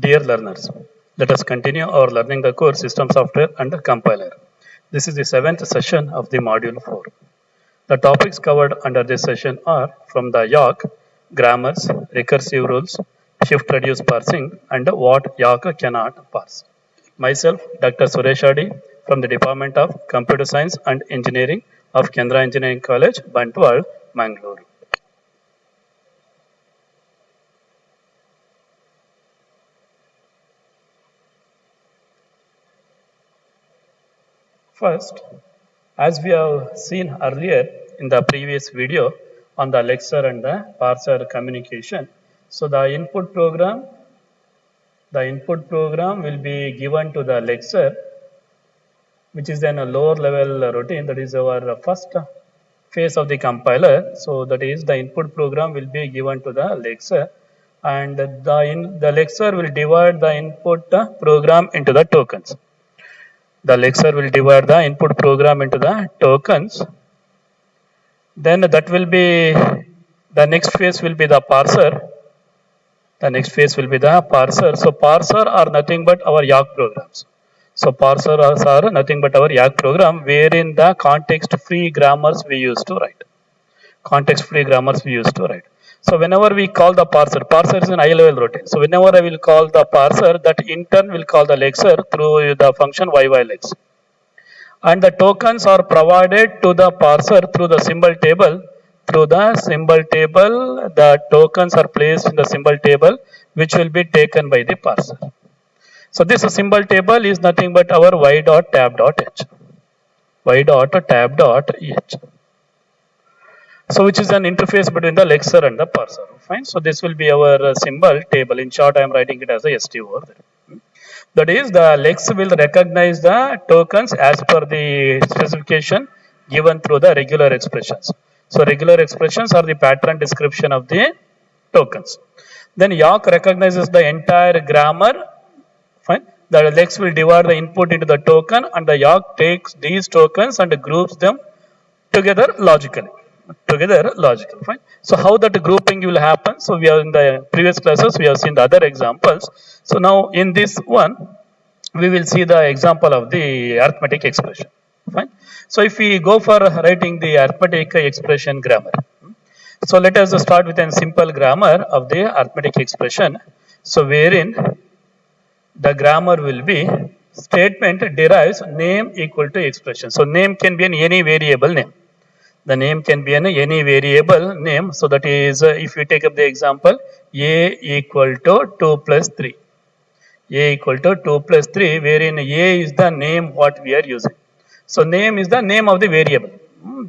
Dear learners, let us continue our learning the course System Software and Compiler. This is the 7th session of the module 4. The topics covered under this session are from the Yawk, grammars, recursive rules, shift reduce parsing, and what Yawk cannot parse. Myself, Dr. Suresh Adi from the Department of Computer Science and Engineering of Kendra Engineering College, Bantwal, Mangalore. First, as we have seen earlier in the previous video on the lexer and the parser communication, so the input program will be given to the lexer, which is then a lower level routine. That is our first phase of the compiler. So that is the input program will be given to the lexer, and the lexer will divide the input program into the tokens. The lexer will divide the input program into the tokens. Then that will be, the next phase will be the parser. The next phase will be the parser. So parser are nothing but our Yawk programs. So parsers are nothing but our Yawk program, wherein the context-free grammars we used to write. Context-free grammars we used to write. So whenever we call the parser is an high-level routine. So whenever I will call the parser, that in turn will call the lexer through the function yylex. And the tokens are provided to the parser through the symbol table. Through the symbol table, the tokens are placed in the symbol table, which will be taken by the parser. So this symbol table is nothing but our y.tab.h. y.tab.h. So which is an interface between the lexer and the parser. Fine. So this will be our symbol table. In short, I am writing it as a ST over there. That is, the lex will recognize the tokens as per the specification given through the regular expressions. So regular expressions are the pattern description of the tokens. Then Yawk recognizes the entire grammar. Fine. The lex will divide the input into the token, and the Yawk takes these tokens and groups them together logically. Fine. So how that grouping will happen? So we are in the previous classes we have seen the other examples. So now in this one we will see the example of the arithmetic expression. Fine. So if we go for writing the arithmetic expression grammar, so let us start with a simple grammar of the arithmetic expression. So wherein the grammar will be statement derives name equal to expression. So name can be any variable name. The name can be any variable name. So that is, if we take up the example, a equal to 2 plus 3. A equal to 2 plus 3, wherein a is the name what we are using. So name is the name of the variable.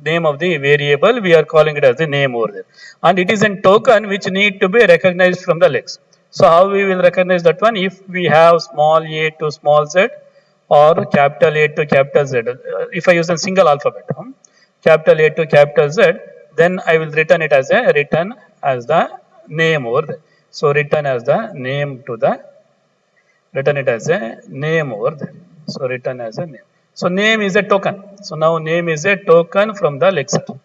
Name of the variable, we are calling it as the name over there. And it is a token which need to be recognized from the lex. So how we will recognize that one? If we have small a to small z or capital A to capital Z. If I use a single alphabet. Capital A to capital Z, then I will return it as the name over there. So return as the name to the, return it as a name over there. So return as a name. So name is a token. So now name is a token from the lexer.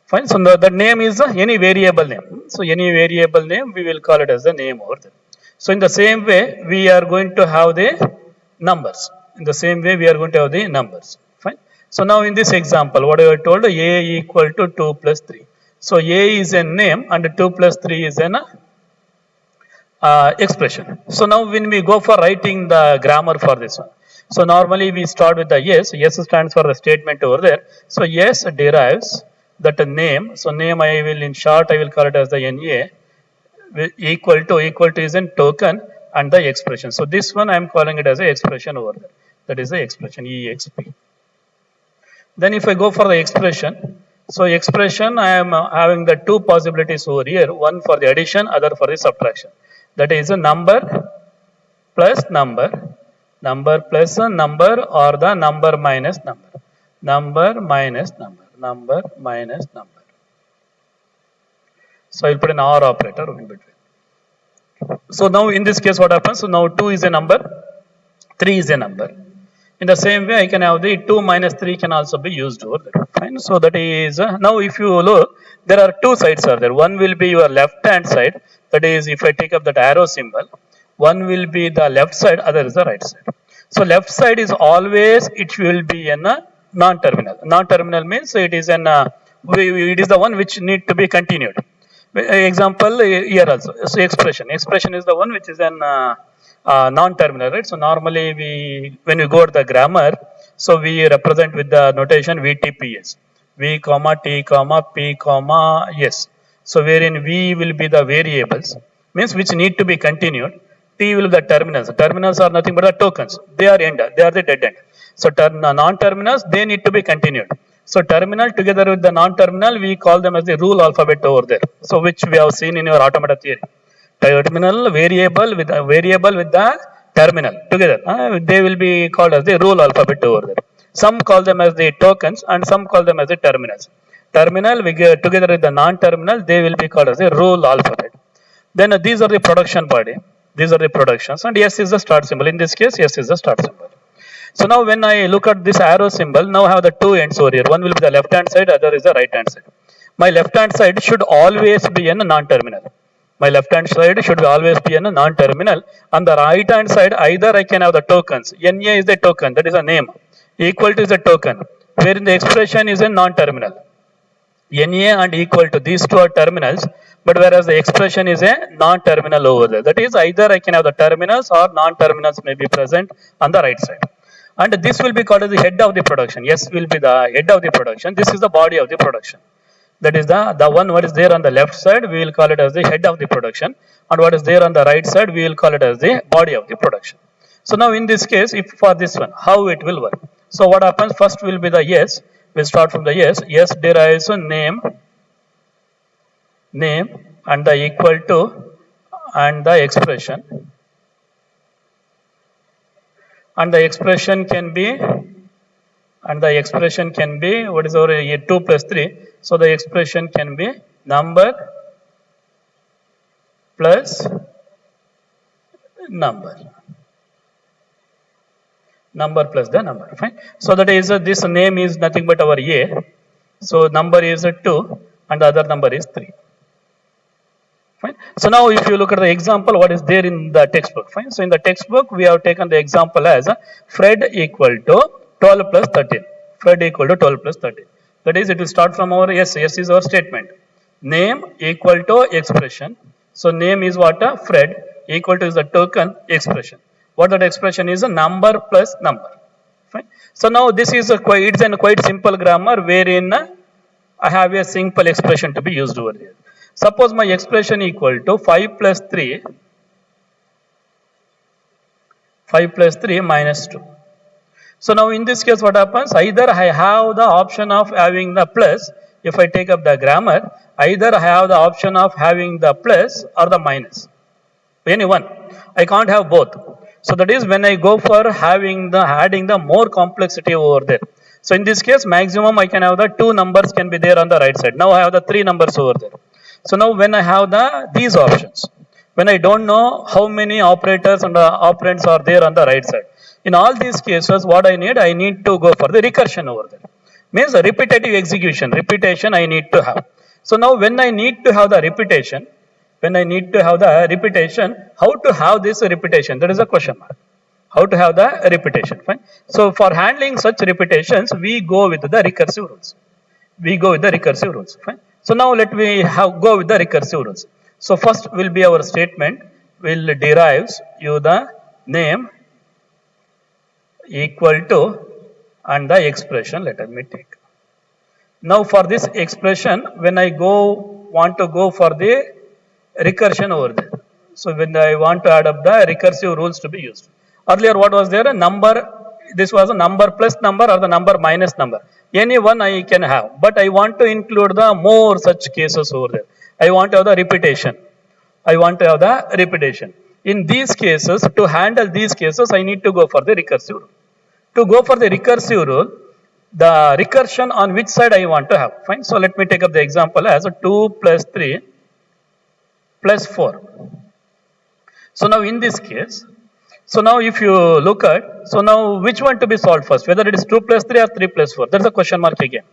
Fine. So the name is any variable name. So any variable name we will call it as the name over there. So in the same way we are going to have the numbers. In the same way we are going to have the numbers. Fine. So now in this example, what I have told, a equal to 2 plus 3. So a is a name and 2 plus 3 is an expression. So now when we go for writing the grammar for this one, so normally we start with the yes. Yes stands for the statement over there. So yes derives that name. So name I will, in short, I will call it as the NA. Equal to is a token and the expression. So this one I am calling it as a expression over there. That is the expression EXP. Then if I go for the expression, so expression I am having the two possibilities over here, one for the addition, other for the subtraction. That is a number plus number, number plus a number, or the number minus number, number minus number, number minus number. So I will put an OR operator in between. So now in this case what happens? So now 2 is a number, 3 is a number. In the same way I can have the 2 minus 3 can also be used over there. Fine. So that is, now if you look, there are two sides are there. One will be your left hand side. That is, if I take up that arrow symbol, one will be the left side, other is the right side. So left side is always, it will be in a non-terminal. Non-terminal means it is an, it is the one which need to be continued. Example here also. So expression is the one which is an non-terminal, right? So normally when we go to the grammar, so we represent with the notation VTPS, V comma T comma P comma S. So wherein V will be the variables, means which need to be continued. T will be the terminals. Terminals are nothing but the tokens. They are end. They are the dead end. So non-terminals, they need to be continued. So terminal together with the non-terminal, we call them as the rule alphabet over there. So which we have seen in your automata theory. Terminal variable with the terminal together. They will be called as the rule alphabet over there. Some call them as the tokens and some call them as the terminals. Terminal together with the non-terminal, they will be called as the rule alphabet. Then these are the production body. These are the productions, and S is the start symbol. In this case, S is the start symbol. So now when I look at this arrow symbol, now I have the two ends over here. One will be the left hand side, other is the right hand side. My left hand side should always be in a non-terminal. My left hand side should always be in a non-terminal. On the right hand side, either I can have the tokens. NA is the token, that is a name. Equal to is a token, wherein the expression is a non-terminal. NA and equal to, these two are terminals, but whereas the expression is a non-terminal over there. That is, either I can have the terminals or non-terminals may be present on the right side. And this will be called as the head of the production. S will be the head of the production. This is the body of the production. That is the one what is there on the left side, we will call it as the head of the production. And what is there on the right side, we will call it as the body of the production. So now in this case, if for this one, how it will work? So what happens? First will be the S. We'll start from the S. S derives a name and the equal to and the expression. And the expression can be what is our 2 plus 3. So the expression can be number plus number plus the number. Fine. So that is this name is nothing but our A. So number is 2 and the other number is 3. Fine. So now if you look at the example, what is there in the textbook? Fine. So in the textbook, we have taken the example as Fred equal to 12 plus 13. Fred equal to 12 plus 13. That is, it will start from our S. S is our statement. Name equal to expression. So name is what? Fred. Equal to is the token expression. What that expression is a number plus number. Fine. So now this is it's a quite simple grammar wherein I have a simple expression to be used over here. Suppose my expression equal to 5 plus 3 minus 2. So now in this case what happens? Either I have the option of having the plus, if I take up the grammar, either I have the option of having the plus or the minus. Any one. I can't have both. So that is when I go for adding the more complexity over there. So in this case, maximum I can have the 2 numbers can be there on the right side. Now I have the 3 numbers over there. So now when I have these options, when I don't know how many operators and operands are there on the right side. In all these cases, what I need to go for the recursion over there. Means a repetitive execution, repetition I need to have. So now when I need to have the repetition, how to have this repetition? That is a question mark. How to have the repetition? Fine. So for handling such repetitions, we go with the recursive rules. Fine. So now let me go with the recursive rules. So first will be our statement will derives you the name equal to and the expression. Let me take. Now for this expression, when I want to go for the recursion over there. So when I want to add up the recursive rules to be used. Earlier what was there? A number. This was a number plus number or the number minus number. Any one I can have, but I want to include the more such cases over there. I want to have the repetition. In these cases, to handle these cases, I need to go for the recursive rule. To go for the recursive rule, the recursion on which side I want to have. Fine. So let me take up the example as 2 plus 3 plus 4. So now in this case, so now if you look at, so now which one to be solved first, whether it is 2 plus 3 or 3 plus 4, there is a question mark again.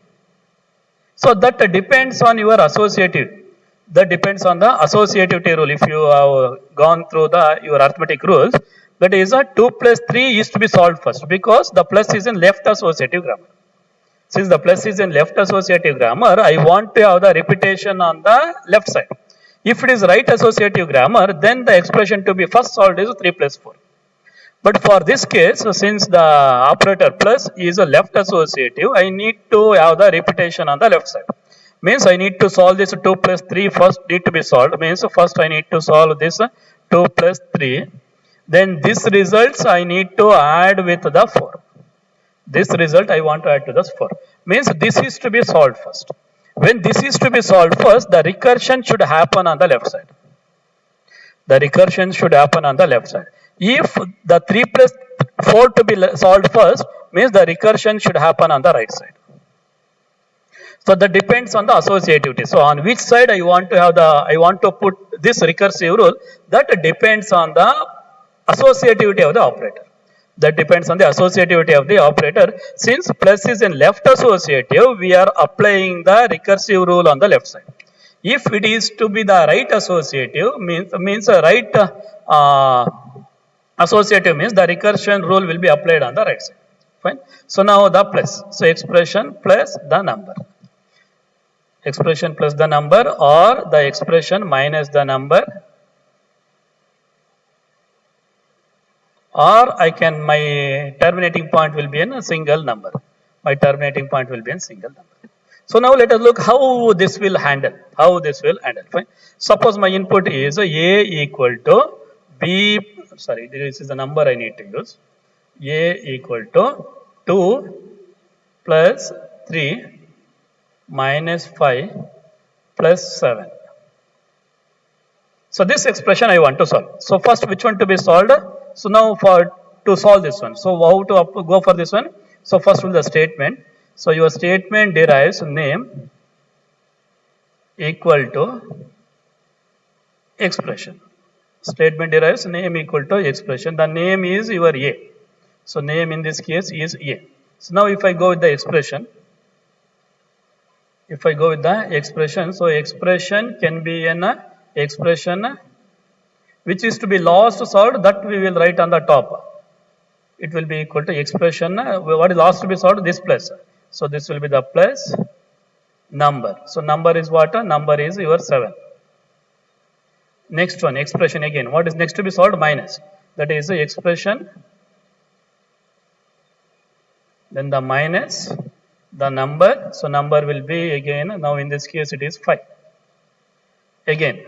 So that depends on your associative. That depends on the associativity rule. If you have gone through your arithmetic rules, that is a 2 plus 3 is to be solved first because the plus is in left associative grammar. Since the plus is in left associative grammar, I want to have the repetition on the left side. If it is right associative grammar, then the expression to be first solved is 3 plus 4. But for this case, since the operator plus is a left associative, I need to have the repetition on the left side. Means I need to solve this 2 plus 3 first need to be solved. Means first I need to solve this 2 plus 3. Then this results I need to add with the 4. This result I want to add to the 4. Means this is to be solved first. When this is to be solved first, the recursion should happen on the left side. The recursion should happen on the left side. If the 3 plus 4 to be solved first, means the recursion should happen on the right side. So that depends on the associativity. So on which side I want to put this recursive rule, that depends on the associativity of the operator. That depends on the associativity of the operator. Since plus is in left associative, we are applying the recursive rule on the left side. If it is to be the right associative, means a right associative means the recursion rule will be applied on the right side. Fine. So now the plus. So expression plus the number. Expression plus the number or the expression minus the number, or my terminating point will be in a single number. My terminating point will be in single number. So now let us look how this will handle. Fine. Suppose my input is a equal to b. Sorry, this is the number I need to use. A equal to 2 plus 3 minus 5 plus 7. So this expression I want to solve. So first which one to be solved? So now to solve this one. So how to go for this one? So first will the statement. So your statement derives name equal to expression. Statement derives name equal to expression. The name is your A. So name in this case is A. So now if I go with the expression, so expression can be an expression which is to be lost solved, that we will write on the top. It will be equal to expression. What is lost to be solved? This plus. So this will be the plus number. So number is what? Number is your 7. Next one, expression again. What is next to be solved? Minus. That is the expression. Then the minus the number. So number will be again, now in this case it is 5. Again,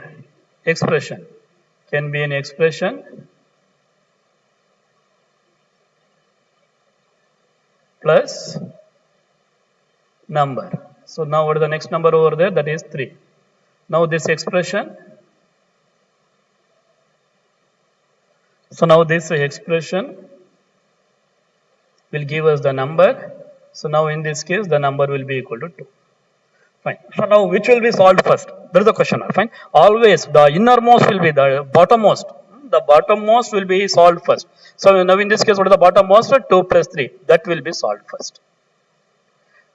expression can be an expression plus number. So now what is the next number over there? That is 3. Now this expression. So now this expression will give us the number. So now in this case the number will be equal to 2. Fine. So now which will be solved first? There is a question mark. Fine. Always the innermost will be the bottommost. The bottommost will be solved first. So now in this case what is the bottommost? 2 plus 3. That will be solved first.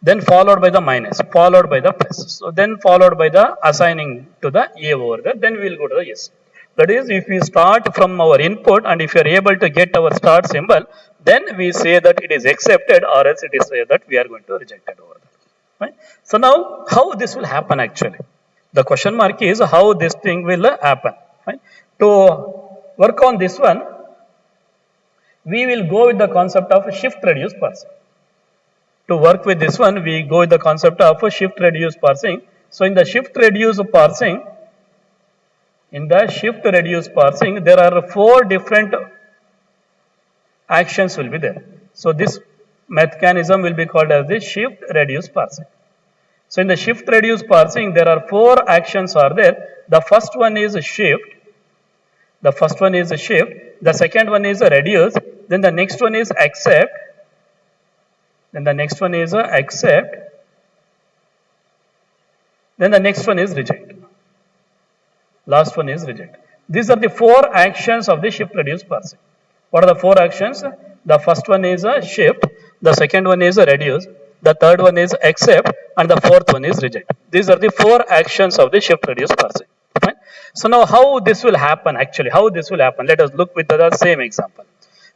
Then followed by the minus, followed by the plus. So then followed by the assigning to the A over there. Then we will go to the S. That is, if we start from our input and if you are able to get our start symbol, then we say that it is accepted, or else it is say that we are going to reject it over there. Right? So now how this will happen actually? The question mark is how this thing will happen. Right? To work on this one, we will go with the concept of shift reduce parsing. To work with this one, we go with the concept of shift reduce parsing. So in the shift reduce parsing, there are 4 different actions will be there. So this mechanism will be called as the shift reduce parsing. So in the shift reduce parsing, there are 4 actions are there. The first one is shift. The second one is reduce. Then the next one is accept. Then the next one is accept. Then the next one is reject. Last one is reject. These are the 4 actions of the shift reduce parsing. What are the 4 actions? The first one is a shift, the second one is a reduce, the third one is accept, and the fourth one is reject. These are the 4 actions of the shift reduce parsing. Fine. So now how this will happen actually? How this will happen? Let us look with the same example.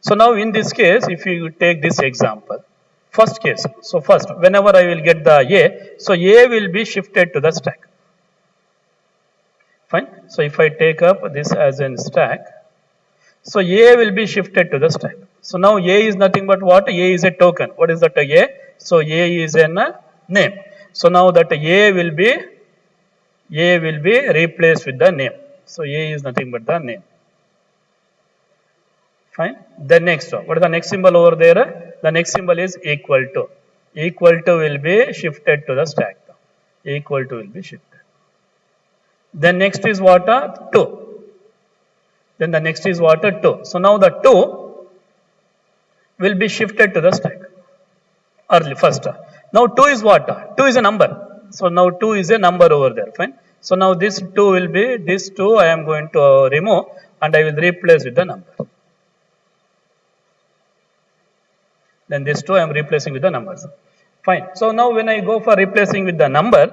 So now in this case, if you take this example, first case. So first, whenever I will get the A, so A will be shifted to the stack. Fine. So if I take up this as in stack, so A will be shifted to the stack. So now A is nothing but what? A is a token. What is that A? So A is a name. So now that A will be replaced with the name. So A is nothing but the name. Fine. The next one. What is the next symbol over there? The next symbol is equal to. Equal to will be shifted to the stack. Equal to will be shifted. Then next is what? 2. Then the next is what? 2. So now the 2 will be shifted to the stack. Early first. Now 2 is what? 2 is a number. So now 2 is a number over there. Fine. So now this 2 will be, this 2 I am going to remove and I will replace with the number. Then this 2 I am replacing with the numbers. Fine. So now when I go for replacing with the number,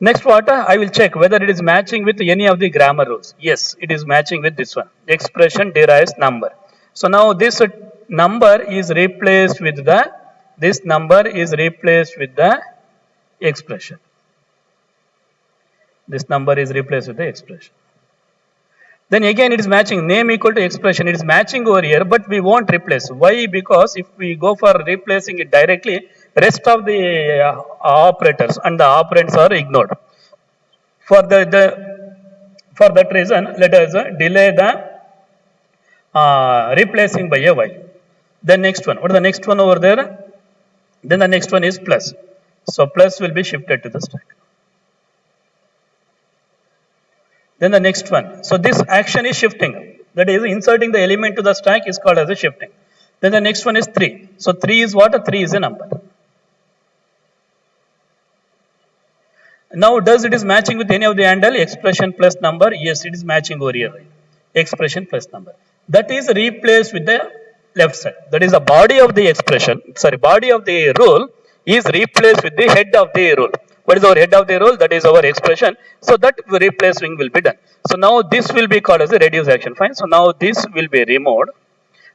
next what? I will check whether it is matching with any of the grammar rules. Yes, it is matching with this one. Expression derives number. So now this number is replaced with the, expression. This number is replaced with the expression. Then again it is matching, name equal to expression. It is matching over here, but we won't replace. Why? Because if we go for replacing it directly, rest of the operators and the operands are ignored. For that reason, let us delay the replacing by a while. Then next one. What is the next one over there? Then the next one is plus. So plus will be shifted to the stack. Then the next one. So this action is shifting. That is inserting the element to the stack is called as a shifting. Then the next one is 3. So 3 is what? 3 is a number. Now does it is matching with any of the handle? Expression plus number? Yes, it is matching over here. Right? Expression plus number. That is replaced with the left side. That is the body of the expression. Sorry, body of the rule is replaced with the head of the rule. What is our head of the rule? That is our expression. So that replacing will be done. So now this will be called as a reduce action. Fine. So now this will be removed.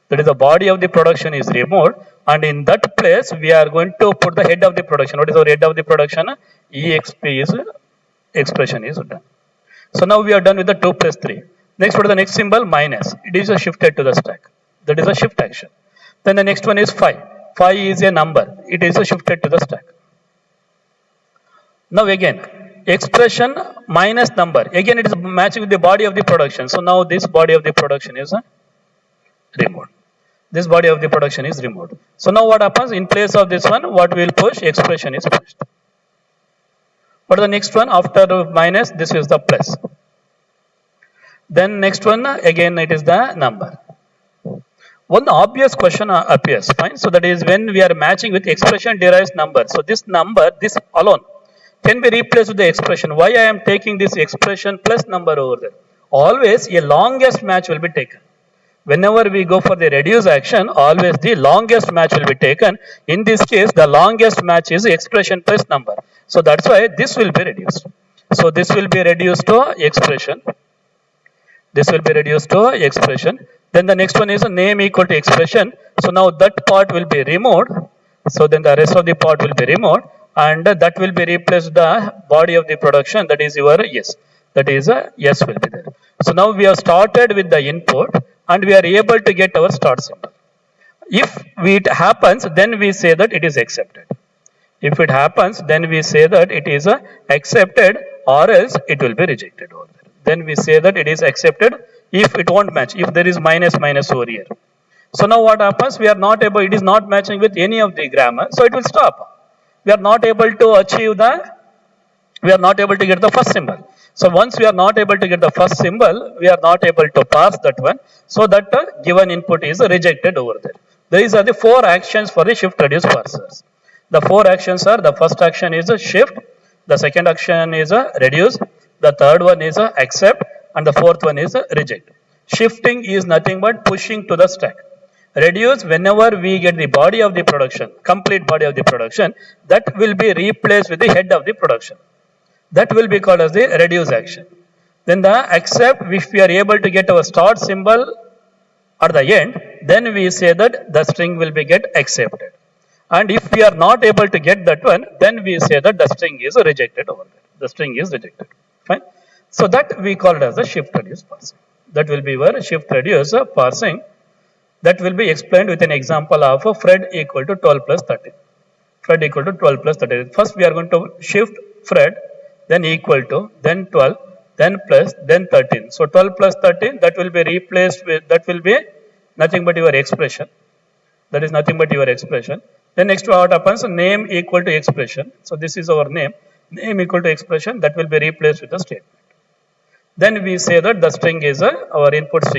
That is the body of the production is removed. And in that place, we are going to put the head of the production. What is our head of the production? EXP is expression is done. So now we are done with the 2 plus 3. Next, what is the next symbol? Minus. It is shifted to the stack. That is a shift action. Then the next one is 5. 5 is a number. It is shifted to the stack. Now again, expression minus number. Again, it is matching with the body of the production. So now this body of the production is removed. This body of the production is removed. So now what happens? In place of this one, what we will push? Expression is pushed. What is the next one? After minus, this is the plus. Then next one, again it is the number. One obvious question appears. Fine. So that is when we are matching with expression derives number. So this number, this alone, can be replaced with the expression. Why I am taking this expression plus number over there? Always a longest match will be taken. Whenever we go for the reduce action, always the longest match will be taken. In this case, the longest match is expression plus number. So that's why this will be reduced. So this will be reduced to expression. This will be reduced to expression. Then the next one is a name equal to expression. So now that part will be removed. So then the rest of the part will be removed. And that will be replaced the body of the production. That is your yes. That is a yes will be there. So now we have started with the input. And we are able to get our start symbol. If it happens, then we say that it is accepted. If it happens, then we say that it is accepted, or else it will be rejected over there. Then we say that it is accepted if it won't match, if there is minus over here. So now what happens? We are not able, it is not matching with any of the grammar, so it will stop. We are not able to achieve we are not able to get the first symbol. So once we are not able to get the first symbol, we are not able to pass that one. So that given input is rejected over there. These are the 4 actions for the shift reduce parsers. The 4 actions are, the first action is a shift, the second action is a reduce, the third one is a accept, and the fourth one is reject. Shifting is nothing but pushing to the stack. Reduce, whenever we get the body of the production, complete body of the production, that will be replaced with the head of the production. That will be called as the reduce action. Then the accept, if we are able to get our start symbol at the end, then we say that the string will be get accepted. And if we are not able to get that one, then we say that the string is rejected over there. The string is rejected. Fine. So that we call it as a shift reduce parsing. That will be where shift reduce parsing. That will be explained with an example of Fred equal to 12 plus 13. Fred equal to 12 plus 13. First we are going to shift Fred, then equal to, then 12, then plus, then 13. So 12 plus 13, that will be replaced with, that will be nothing but your expression. That is nothing but your expression. Then next what happens, name equal to expression. So this is our name. Name equal to expression, that will be replaced with the statement. Then we say that the string is our input string.